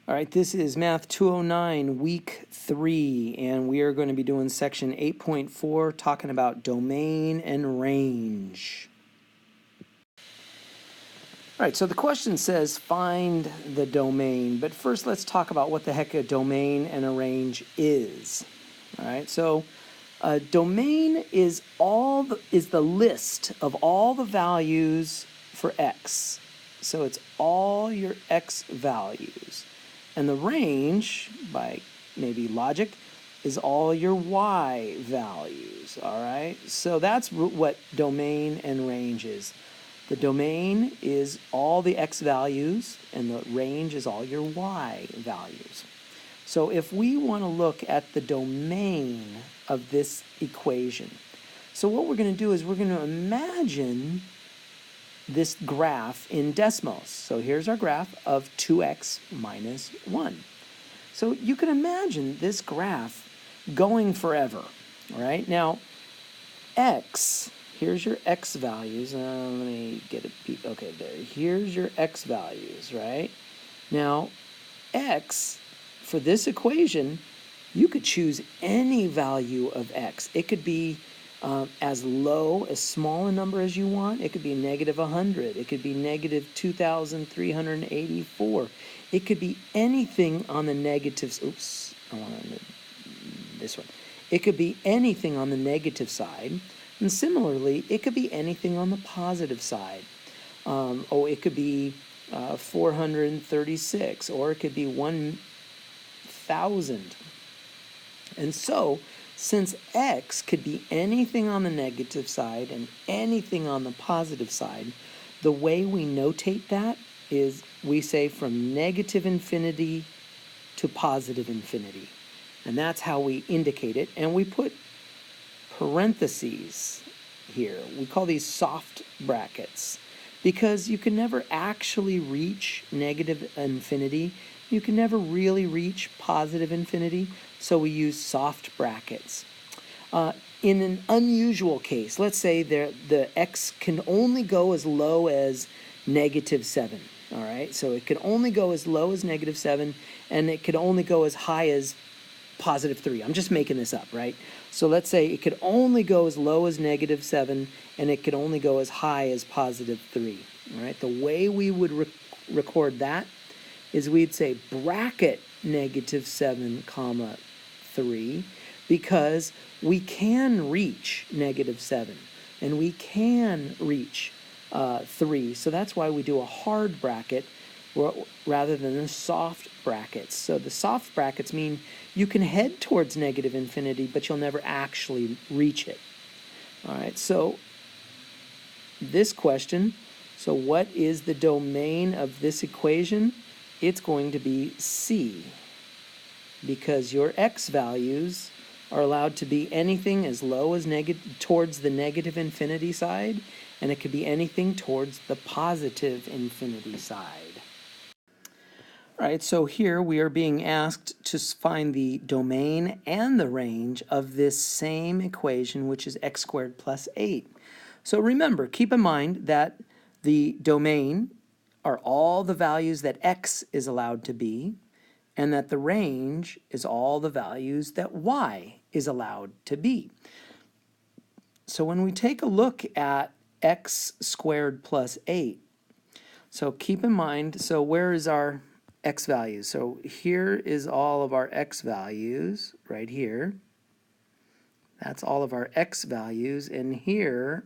All right, this is Math 209, Week 3, and we are going to be doing Section 8.4, talking about domain and range. All right, so the question says find the domain, but first let's talk about what the heck a domain and a range is. All right, so a domain is the list of all the values for x. So it's all your x values. And the range, by maybe logic, is all your y values, all right? So that's what domain and range is. The domain is all the x values, and the range is all your y values. So if we want to look at the domain of this equation, so what we're going to do is we're going to imagine this graph in Desmos. So here's our graph of 2x minus 1. So you can imagine this graph going forever, all right? Now, x, here's your x values. Let me get a peek. Okay, there. Here's your x values, right? Now, x, for this equation, you could choose any value of x. It could be as low, as small a number as you want. It could be negative 100. It could be negative 2,384. It could be anything on the negatives. Oops, I want this one. It could be anything on the negative side. And similarly, it could be anything on the positive side. It could be 436, or it could be 1,000. And so, since x could be anything on the negative side and anything on the positive side, the way we notate that is we say from negative infinity to positive infinity. And that's how we indicate it. And we put parentheses here. We call these soft brackets because you can never actually reach negative infinity. You can never really reach positive infinity, so we use soft brackets. In an unusual case, let's say the x can only go as low as negative 7, all right? So it can only go as low as negative 7, and it could only go as high as positive 3. I'm just making this up, right? So let's say it could only go as low as negative 7, and it could only go as high as positive 3, all right? The way we would record that is we'd say bracket negative 7 comma 3, because we can reach negative 7 and we can reach 3. So that's why we do a hard bracket rather than the soft brackets. So the soft brackets mean you can head towards negative infinity, but you'll never actually reach it. All right, so this question, so what is the domain of this equation? It's going to be C, because your x values are allowed to be anything as low as towards the negative infinity side, and it could be anything towards the positive infinity side. All right, so here we are being asked to find the domain and the range of this same equation, which is x squared plus 8. So remember, keep in mind that the domain are all the values that x is allowed to be, and that the range is all the values that y is allowed to be. So when we take a look at x squared plus 8, so keep in mind, so where is our x values? So here is all of our x values, right here. That's all of our x values, and here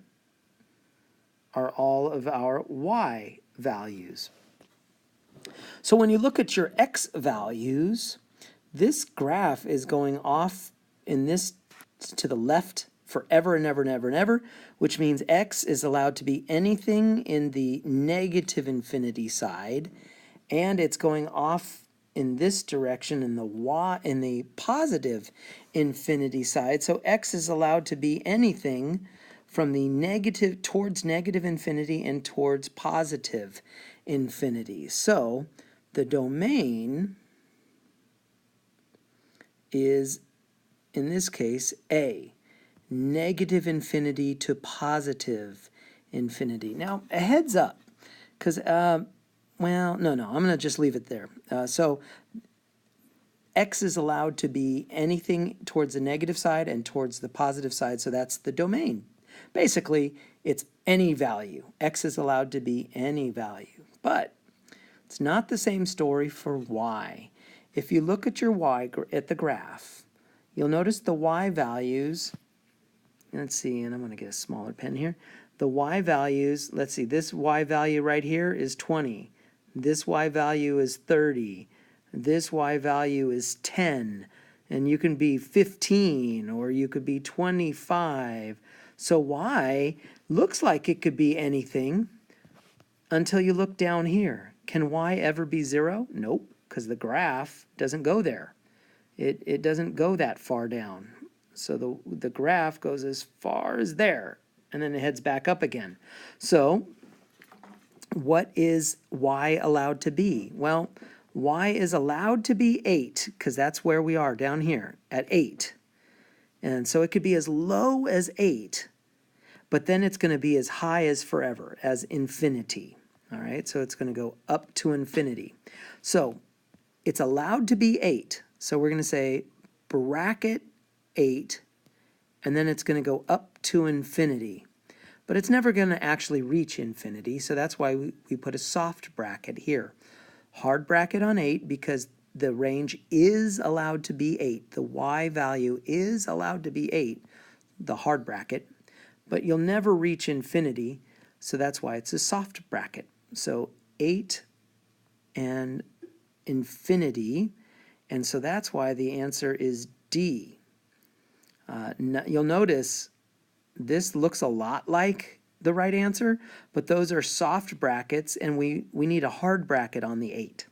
are all of our y values. So when you look at your x values, this graph is going off in this to the left forever and ever and ever and ever, which means x is allowed to be anything in the negative infinity side, and it's going off in this direction in the positive infinity side. So x is allowed to be anything from the negative towards negative infinity and towards positive infinity. So the domain is, in this case, A, negative infinity to positive infinity. Now, a heads up, because well, no, I'm going to just leave it there. So x is allowed to be anything towards the negative side and towards the positive side, so that's the domain. Basically, it's any value. X is allowed to be any value. But it's not the same story for y. If you look at your y at the graph, you'll notice the y values. Let's see, and I'm going to get a smaller pen here. The y values, let's see, this y value right here is 20. This y value is 30. This y value is 10. And you can be 15 or you could be 25. So y looks like it could be anything until you look down here. Can y ever be 0? Nope, because the graph doesn't go there. It doesn't go that far down. So the graph goes as far as there, and then it heads back up again. So what is y allowed to be? Well, y is allowed to be 8, because that's where we are down here, at 8. And so it could be as low as 8, but then it's going to be as high as forever, as infinity. All right, so it's going to go up to infinity. So it's allowed to be 8. So we're going to say bracket 8, and then it's going to go up to infinity. But it's never going to actually reach infinity, so that's why we put a soft bracket here. Hard bracket on 8 because the range is allowed to be 8. The y value is allowed to be 8, the hard bracket, but you'll never reach infinity, so that's why it's a soft bracket. So 8 and infinity, and so that's why the answer is D. You'll notice this looks a lot like the right answer, but those are soft brackets, and we need a hard bracket on the 8.